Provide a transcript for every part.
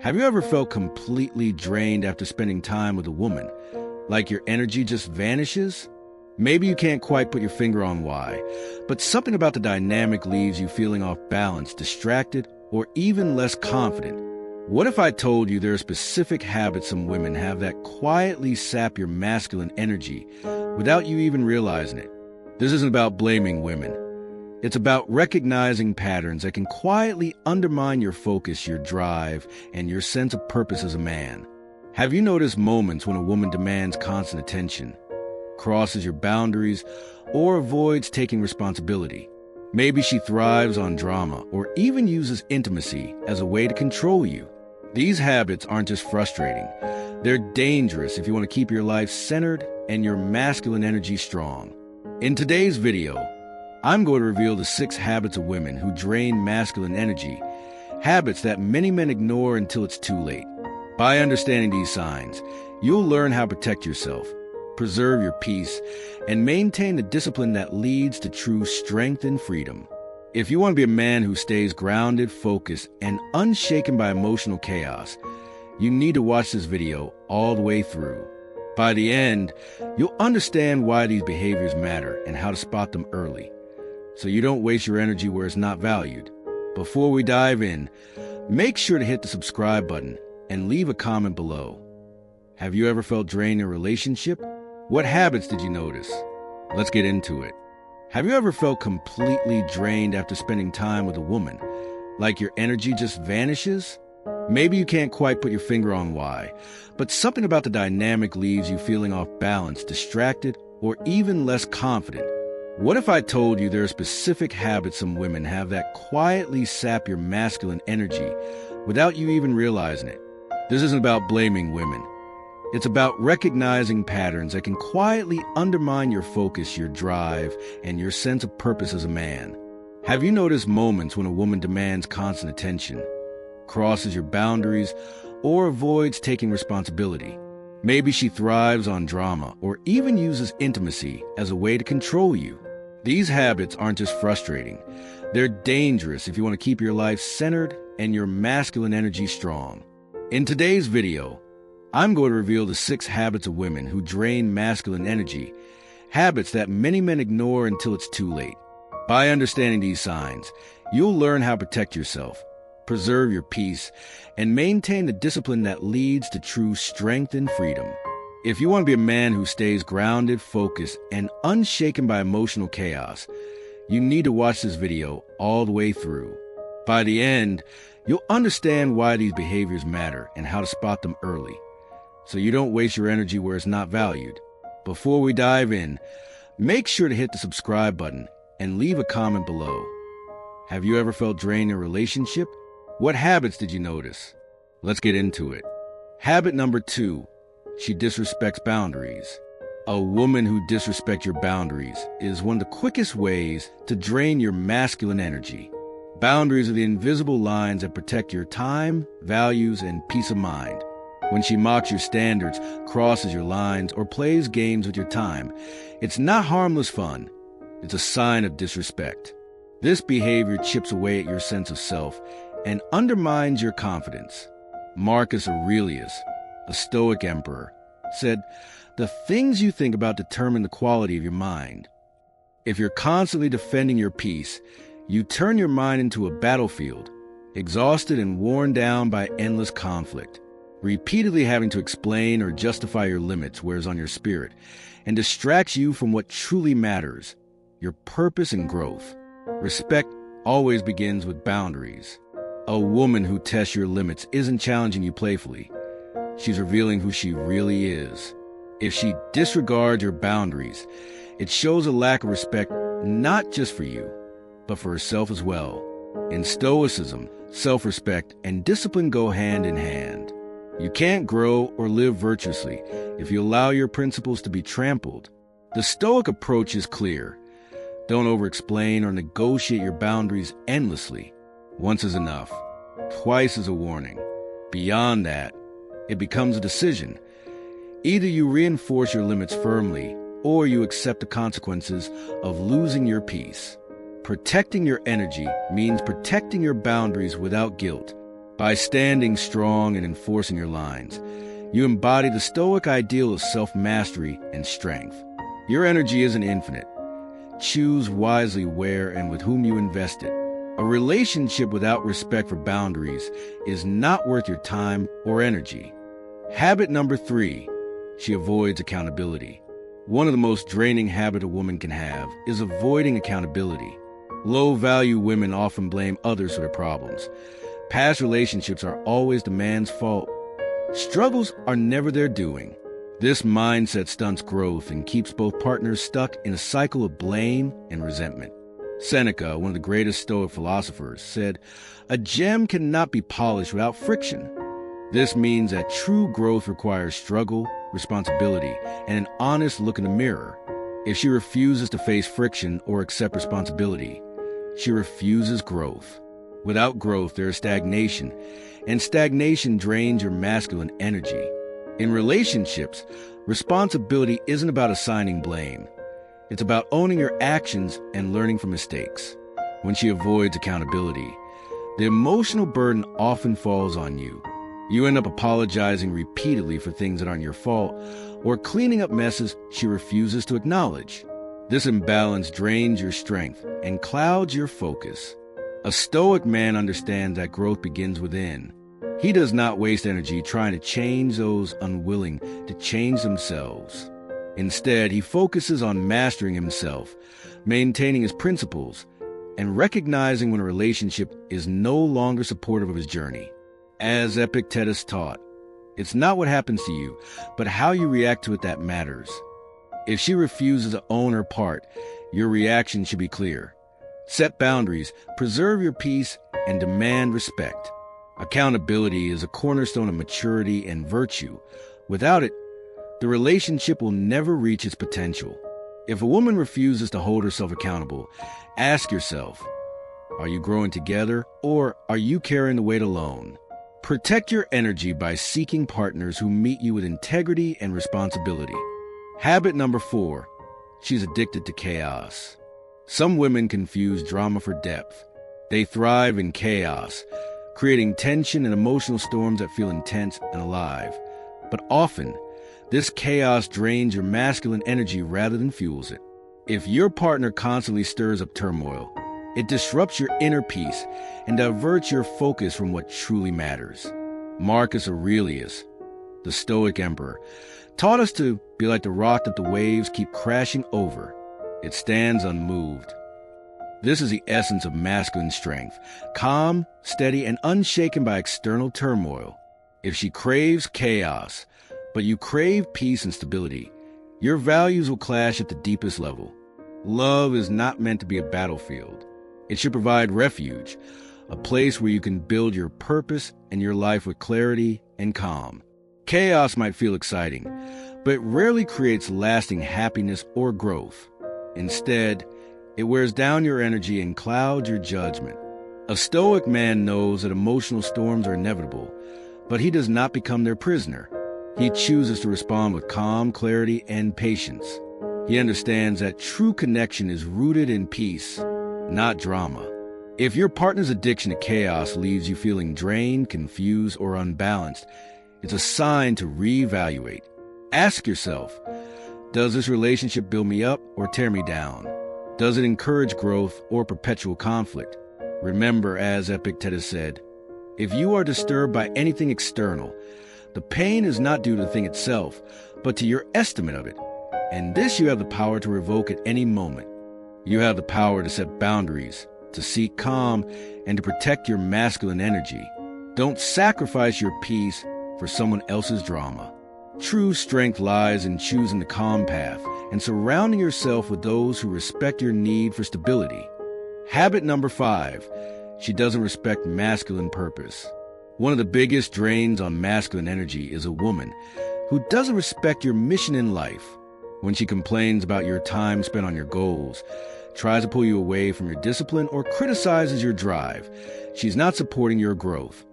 Have you ever felt completely drained after spending time with a woman? Like your energy just vanishes? Maybe you can't quite put your finger on why, but something about the dynamic leaves you feeling off balance, distracted, or even less confident. What if I told you there are specific habits some women have that quietly sap your masculine energy without you even realizing it? This isn't about blaming women. It's about recognizing patterns that can quietly undermine your focus, your drive, and your sense of purpose as a man. Have you noticed moments when a woman demands constant attention, crosses your boundaries, or avoids taking responsibility? Maybe she thrives on drama or even uses intimacy as a way to control you. These habits aren't just frustrating. They're dangerous if you want to keep your life centered and your masculine energy strong. In today's video, I'm going to reveal the 6 habits of women who drain masculine energy, habits that many men ignore until it's too late. By understanding these signs, you'll learn how to protect yourself, preserve your peace, and maintain the discipline that leads to true strength and freedom. If you want to be a man who stays grounded, focused, and unshaken by emotional chaos, you need to watch this video all the way through. By the end, you'll understand why these behaviors matter and how to spot them early, so you don't waste your energy where it's not valued. Before we dive in, make sure to hit the subscribe button and leave a comment below. Have you ever felt drained in a relationship? What habits did you notice? Let's get into it. Have you ever felt completely drained after spending time with a woman? Like your energy just vanishes? Maybe you can't quite put your finger on why, but something about the dynamic leaves you feeling off balance, distracted, or even less confident. What if I told you there are specific habits some women have that quietly sap your masculine energy without you even realizing it? This isn't about blaming women. It's about recognizing patterns that can quietly undermine your focus, your drive, and your sense of purpose as a man. Have you noticed moments when a woman demands constant attention, crosses your boundaries, or avoids taking responsibility? Maybe she thrives on drama or even uses intimacy as a way to control you. These habits aren't just frustrating. They're dangerous if you want to keep your life centered and your masculine energy strong. In today's video, I'm going to reveal the 6 habits of women who drain masculine energy, habits that many men ignore until it's too late. By understanding these signs, you'll learn how to protect yourself, preserve your peace, and maintain the discipline that leads to true strength and freedom. If you want to be a man who stays grounded, focused, and unshaken by emotional chaos, you need to watch this video all the way through. By the end, you'll understand why these behaviors matter and how to spot them early, so you don't waste your energy where it's not valued. Before we dive in, make sure to hit the subscribe button and leave a comment below. Have you ever felt drained in a relationship? What habits did you notice? Let's get into it. Habit number 2, she disrespects boundaries. A woman who disrespects your boundaries is one of the quickest ways to drain your masculine energy. Boundaries are the invisible lines that protect your time, values, and peace of mind. When she mocks your standards, crosses your lines, or plays games with your time, it's not harmless fun. It's a sign of disrespect. This behavior chips away at your sense of self and undermines your confidence. Marcus Aurelius, a Stoic emperor, said, "The things you think about determine the quality of your mind." If you're constantly defending your peace, you turn your mind into a battlefield, exhausted and worn down by endless conflict. Repeatedly having to explain or justify your limits wears on your spirit and distracts you from what truly matters, your purpose and growth. Respect always begins with boundaries. A woman who tests your limits isn't challenging you playfully. She's revealing who she really is. If she disregards your boundaries, it shows a lack of respect not just for you, but for herself as well. In Stoicism, self-respect and discipline go hand in hand. You can't grow or live virtuously if you allow your principles to be trampled. The Stoic approach is clear. Don't over-explain or negotiate your boundaries endlessly. Once is enough. Twice is a warning. Beyond that, it becomes a decision. Either you reinforce your limits firmly, or you accept the consequences of losing your peace. Protecting your energy means protecting your boundaries without guilt. By standing strong and enforcing your lines, you embody the Stoic ideal of self-mastery and strength. Your energy isn't infinite. Choose wisely where and with whom you invest it. A relationship without respect for boundaries is not worth your time or energy. Habit number 3, she avoids accountability. One of the most draining habits a woman can have is avoiding accountability. Low-value women often blame others for their problems. Past relationships are always the man's fault. Struggles are never their doing. This mindset stunts growth and keeps both partners stuck in a cycle of blame and resentment. Seneca, one of the greatest Stoic philosophers, said, "A gem cannot be polished without friction." This means that true growth requires struggle, responsibility, and an honest look in the mirror. If she refuses to face friction or accept responsibility, she refuses growth. Without growth, there is stagnation, and stagnation drains your masculine energy. In relationships, responsibility isn't about assigning blame. It's about owning your actions and learning from mistakes. When she avoids accountability, the emotional burden often falls on you. You end up apologizing repeatedly for things that aren't your fault, or cleaning up messes she refuses to acknowledge. This imbalance drains your strength and clouds your focus. A Stoic man understands that growth begins within. He does not waste energy trying to change those unwilling to change themselves. Instead, he focuses on mastering himself, maintaining his principles, and recognizing when a relationship is no longer supportive of his journey. As Epictetus taught, it's not what happens to you, but how you react to it that matters. If she refuses to own her part, your reaction should be clear. Set boundaries, preserve your peace, and demand respect. Accountability is a cornerstone of maturity and virtue. Without it, the relationship will never reach its potential. If a woman refuses to hold herself accountable, ask yourself, are you growing together or are you carrying the weight alone? Protect your energy by seeking partners who meet you with integrity and responsibility. Habit number 4, she's addicted to chaos. Some women confuse drama for depth. They thrive in chaos, creating tension and emotional storms that feel intense and alive. But often, this chaos drains your masculine energy rather than fuels it. If your partner constantly stirs up turmoil, it disrupts your inner peace and diverts your focus from what truly matters. Marcus Aurelius, the Stoic emperor, taught us to be like the rock that the waves keep crashing over. It stands unmoved. This is the essence of masculine strength, calm, steady, and unshaken by external turmoil. If she craves chaos, but you crave peace and stability, your values will clash at the deepest level. Love is not meant to be a battlefield. It should provide refuge, a place where you can build your purpose and your life with clarity and calm. Chaos might feel exciting, but it rarely creates lasting happiness or growth. Instead, it wears down your energy and clouds your judgment. A Stoic man knows that emotional storms are inevitable, but he does not become their prisoner. He chooses to respond with calm, clarity, and patience. He understands that true connection is rooted in peace, not drama. If your partner's addiction to chaos leaves you feeling drained, confused, or unbalanced, it's a sign to reevaluate. Ask yourself, does this relationship build me up or tear me down? Does it encourage growth or perpetual conflict? Remember, as Epictetus said, if you are disturbed by anything external, the pain is not due to the thing itself, but to your estimate of it. And this you have the power to revoke at any moment. You have the power to set boundaries, to seek calm, and to protect your masculine energy. Don't sacrifice your peace for someone else's drama. True strength lies in choosing the calm path and surrounding yourself with those who respect your need for stability. Habit number 5, she doesn't respect masculine purpose. One of the biggest drains on masculine energy is a woman who doesn't respect your mission in life. When she complains about your time spent on your goals, tries to pull you away from your discipline, or criticizes your drive, she's not supporting your growth.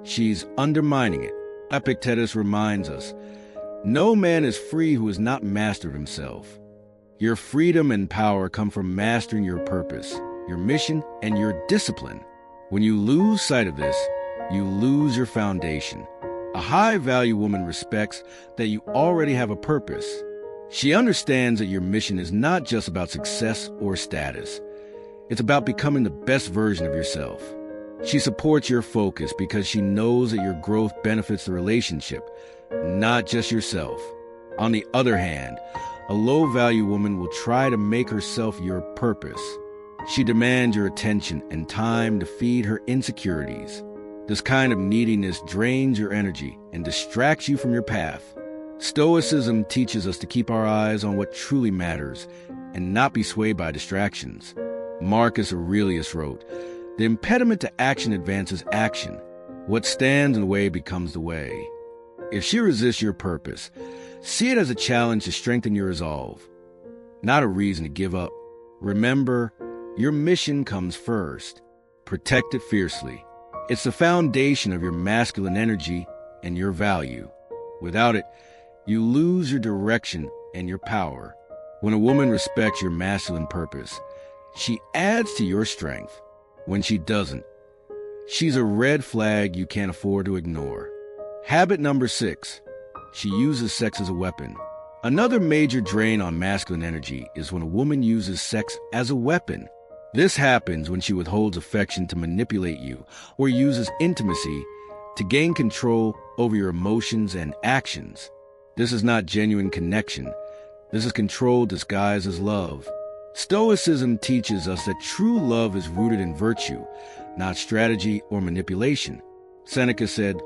She's undermining it. Epictetus reminds us, no man is free who has not mastered himself. Your freedom and power come from mastering your purpose, your mission, and your discipline. When you lose sight of this, you lose your foundation. A high-value woman respects that you already have a purpose. She understands that your mission is not just about success or status. It's about becoming the best version of yourself. She supports your focus because she knows that your growth benefits the relationship, not just yourself. On the other hand, a low-value woman will try to make herself your purpose. She demands your attention and time to feed her insecurities. This kind of neediness drains your energy and distracts you from your path. Stoicism teaches us to keep our eyes on what truly matters and not be swayed by distractions. Marcus Aurelius wrote, "The impediment to action advances action. What stands in the way becomes the way." If she resists your purpose, see it as a challenge to strengthen your resolve, not a reason to give up. Remember, your mission comes first. Protect it fiercely. It's the foundation of your masculine energy and your value. Without it, you lose your direction and your power. When a woman respects your masculine purpose, she adds to your strength. When she doesn't, she's a red flag you can't afford to ignore. Habit number 6, she uses sex as a weapon. Another major drain on masculine energy is when a woman uses sex as a weapon. This happens when she withholds affection to manipulate you or uses intimacy to gain control over your emotions and actions. This is not genuine connection. This is control disguised as love. Stoicism teaches us that true love is rooted in virtue, not strategy or manipulation. Seneca said,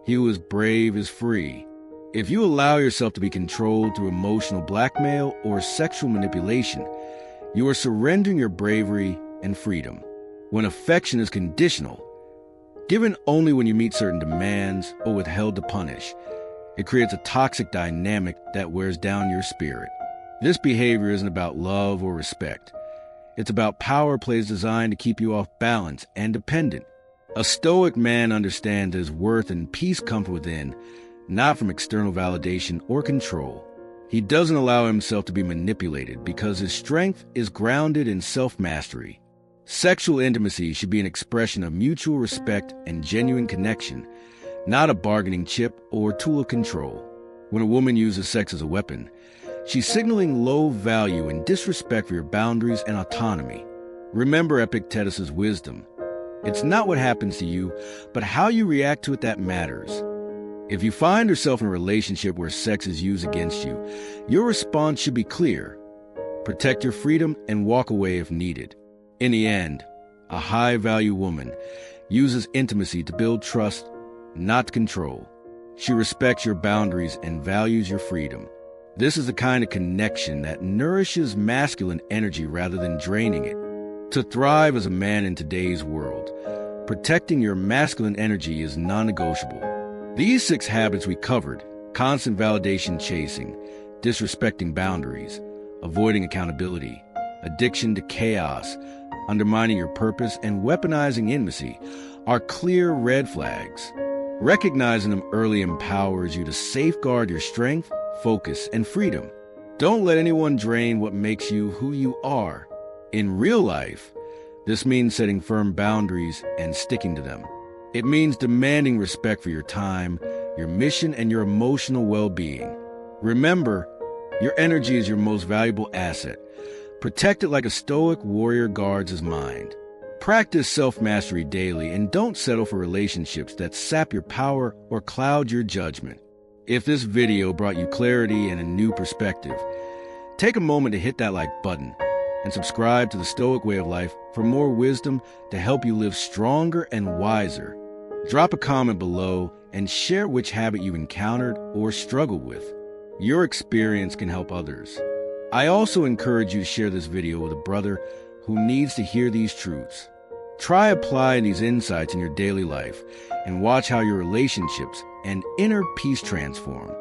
"He who is brave is free." If you allow yourself to be controlled through emotional blackmail or sexual manipulation, you are surrendering your bravery and freedom. When affection is conditional, given only when you meet certain demands or withheld to punish, it creates a toxic dynamic that wears down your spirit. This behavior isn't about love or respect. It's about power plays designed to keep you off balance and dependent. A Stoic man understands his worth and peace come from within, not from external validation or control. He doesn't allow himself to be manipulated because his strength is grounded in self-mastery. Sexual intimacy should be an expression of mutual respect and genuine connection, not a bargaining chip or tool of control. When a woman uses sex as a weapon, she's signaling low value and disrespect for your boundaries and autonomy. Remember Epictetus' wisdom. It's not what happens to you, but how you react to it that matters. If you find yourself in a relationship where sex is used against you, your response should be clear. Protect your freedom and walk away if needed. In the end, a high-value woman uses intimacy to build trust, not control. She respects your boundaries and values your freedom. This is the kind of connection that nourishes masculine energy rather than draining it. To thrive as a man in today's world, protecting your masculine energy is non-negotiable. These 6 habits we covered, constant validation chasing, disrespecting boundaries, avoiding accountability, addiction to chaos, undermining your purpose, and weaponizing intimacy, are clear red flags. Recognizing them early empowers you to safeguard your strength, focus, and freedom. Don't let anyone drain what makes you who you are. In real life, this means setting firm boundaries and sticking to them. It means demanding respect for your time, your mission, and your emotional well-being. Remember, your energy is your most valuable asset. Protect it like a Stoic warrior guards his mind. Practice self-mastery daily and don't settle for relationships that sap your power or cloud your judgment. If this video brought you clarity and a new perspective, take a moment to hit that like button and subscribe to the Stoic Way of Life for more wisdom to help you live stronger and wiser. Drop a comment below and share which habit you encountered or struggled with. Your experience can help others. I also encourage you to share this video with a brother who needs to hear these truths. Try applying these insights in your daily life and watch how your relationships and inner peace transform.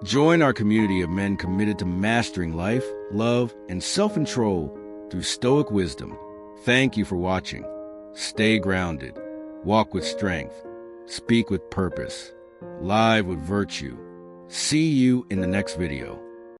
Join our community of men committed to mastering life, love, and self-control through Stoic wisdom. Thank you for watching. Stay grounded, walk with strength, speak with purpose, live with virtue. See you in the next video.